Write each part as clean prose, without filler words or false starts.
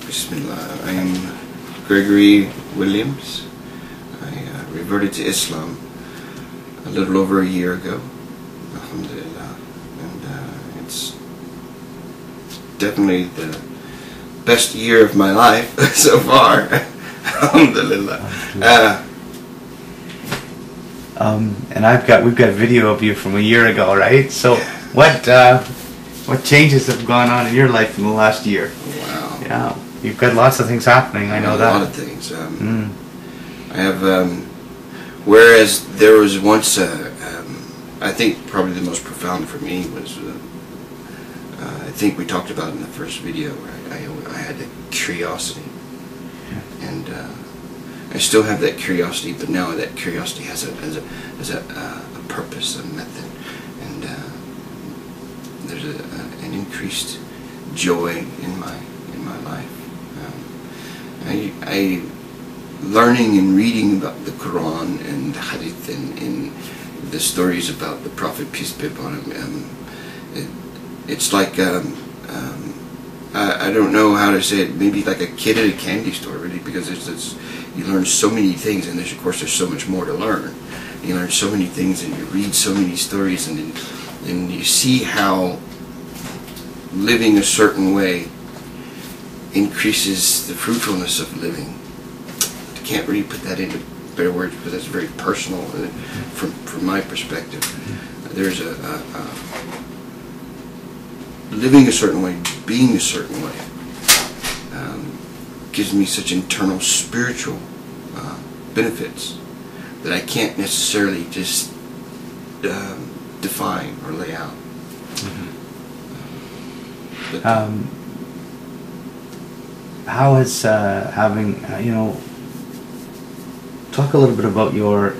Bismillah. I am Gregory Williams. I reverted to Islam a little over a year ago. Alhamdulillah. And it's definitely the best year of my life so far. Alhamdulillah. And we've got video of you from a year ago, right? So what changes have gone on in your life in the last year? Wow. Yeah, you've got lots of things happening. I know that. A lot of things. I have. Whereas there was once, I think probably the most profound for me was, I think we talked about in the first video, where I had the curiosity, and I still have that curiosity, but now that curiosity has a purpose, a method, and there's an increased joy in my life. I learning and reading about the Quran and the Hadith and the stories about the Prophet, peace be upon him. It's like I don't know how to say it. Maybe like a kid at a candy store, really, because you learn so many things, and of course there's so much more to learn. You learn so many things, and you read so many stories, and you see how living a certain way increases the fruitfulness of living. I can't really put that into better words because that's very personal from my perspective. There's living a certain way, being a certain way, gives me such internal spiritual benefits that I can't necessarily just define or lay out. How is having talk a little bit about your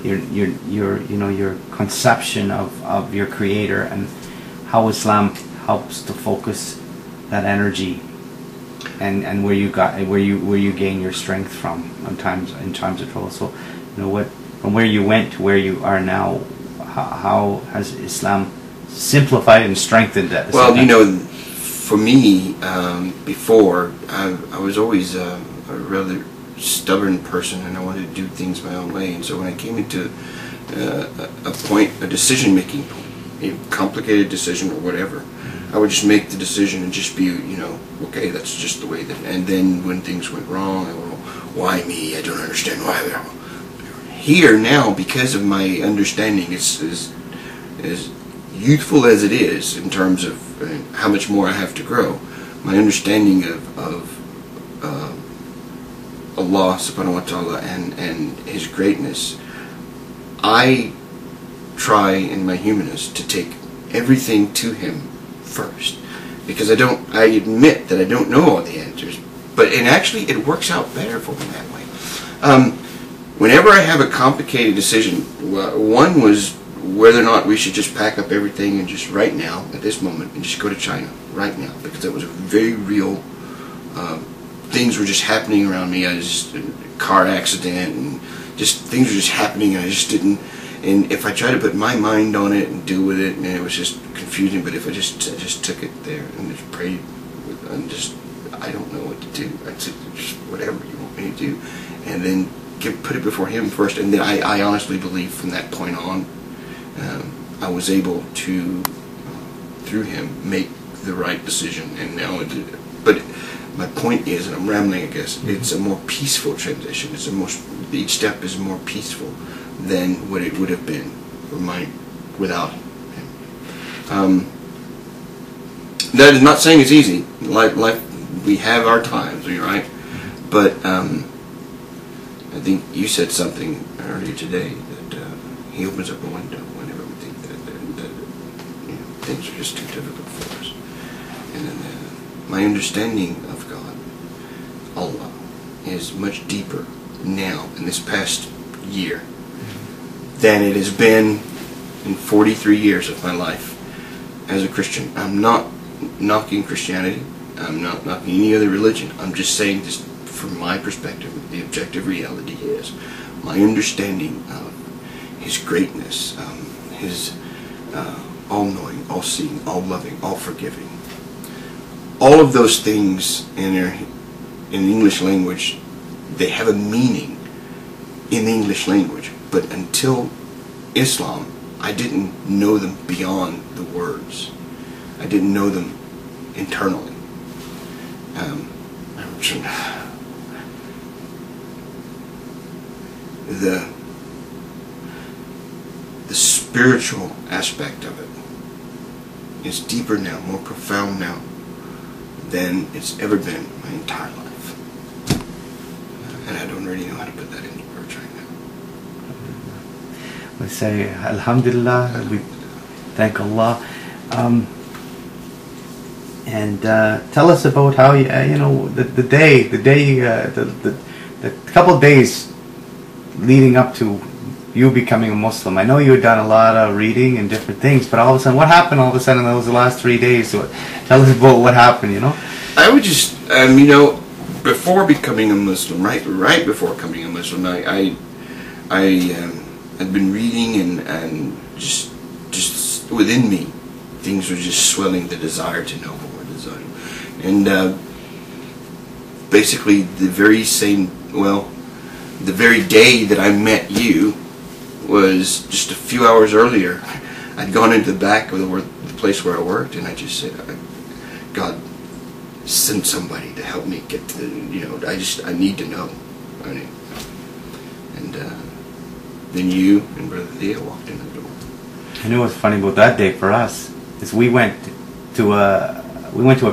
conception of your Creator and how Islam helps to focus that energy and where you gain your strength from in times of trouble. So from where you went to where you are now, how has Islam simplified and strengthened that? Well, for me, before I was always a rather stubborn person, and I wanted to do things my own way. And so when I came into a decision-making point, a complicated decision or whatever, I would just make the decision and just be, okay, that's just the way that. And then when things went wrong, I go, why me? I don't understand why. Here now, because of my understanding, it's as youthful as it is in terms of how much more I have to grow. My understanding of Allah subhanahu wa ta'ala and His greatness, I try in my humanness to take everything to Him first, because I admit that I don't know all the answers, and actually it works out better for me that way. Whenever I have a complicated decision, one was whether or not we should just pack up everything and just right now, at this moment, and just go to China right now, because that was a very real, things were just happening around me. I was just in a car accident, and just things were just happening, and I just didn't, and if I tried to put my mind on it and deal with it, and it was just confusing, but if I just took it there and just prayed, and I don't know what to do, I said, just whatever you want me to do, and then put it before Him first, and then I honestly believe from that point on, I was able to, through Him, make the right decision. And now, but my point is, and I'm rambling, I guess, it's a more peaceful transition. Each step is more peaceful than what it would have been without Him. That is not saying it's easy. Life, we have our times, right? But I think you said something earlier today that He opens up a window whenever we think that things are just too difficult for us. And then my understanding of God, Allah, is much deeper now in this past year than it has been in 43 years of my life as a Christian. I'm not knocking Christianity. I'm not knocking any other religion. I'm just saying this from my perspective. The objective reality is my understanding of His greatness, His all-knowing, all-seeing, all-loving, all-forgiving. All of those things in the English language, they have a meaning in the English language, but until Islam, I didn't know them beyond the words. I didn't know them internally. The spiritual aspect of it is deeper now, more profound now than it's ever been my entire life. And I don't really know how to put that into words right now. We say Alhamdulillah, we thank Allah. And tell us about how you know the couple of days leading up to you becoming a Muslim. I know you had done a lot of reading and different things, but all of a sudden, what happened all of a sudden in those last 3 days? So tell us about what happened, you know? I would just, you know, before becoming a Muslim, right before becoming a Muslim, I had been reading and just within me, things were just swelling, the desire to know more, desire. And basically the very day that I met you was just a few hours earlier. I'd gone into the back of the place where I worked, and I just said, God, send somebody to help me get to the, you know, I need to know. And then you and Brother Theo walked in the door. I know what's funny about that day for us is we went to a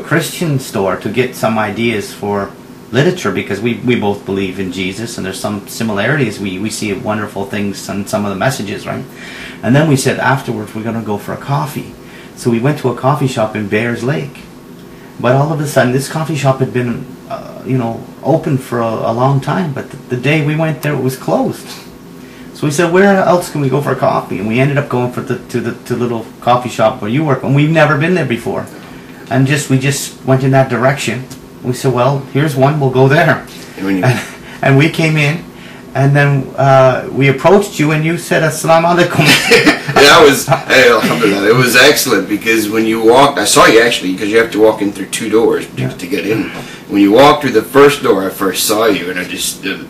Christian store to get some ideas for literature, because we both believe in Jesus, and there's some similarities. We see wonderful things in some of the messages, right? And then we said afterwards we're going to go for a coffee. So we went to a coffee shop in Bears Lake. But all of a sudden this coffee shop had been you know, open for a long time, but the day we went there it was closed. So we said, where else can we go for a coffee? And we ended up going to the little coffee shop where you work, and we've never been there before. And we just went in that direction. We said, well, here's one, we'll go there. And we came in, and then we approached you, and you said, Assalamu alaikum. That was, alhamdulillah, it was excellent, because when you walked, I saw you actually, because you have to walk in through 2 doors to get in. When you walked through the first door, I first saw you, and I just, you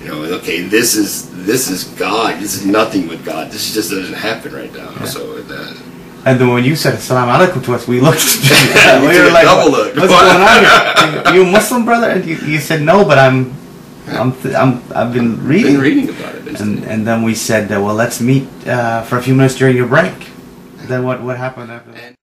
know, okay, this is God. This is nothing but God. This just doesn't happen right now. Yeah. So. And then when you said Assalamu alaikum to us, we looked. We were like, double look. What's going on here? Are you a Muslim, brother? And you said no, but I've been reading. About it. And then we said, well, let's meet for a few minutes during your break. Then what happened after that?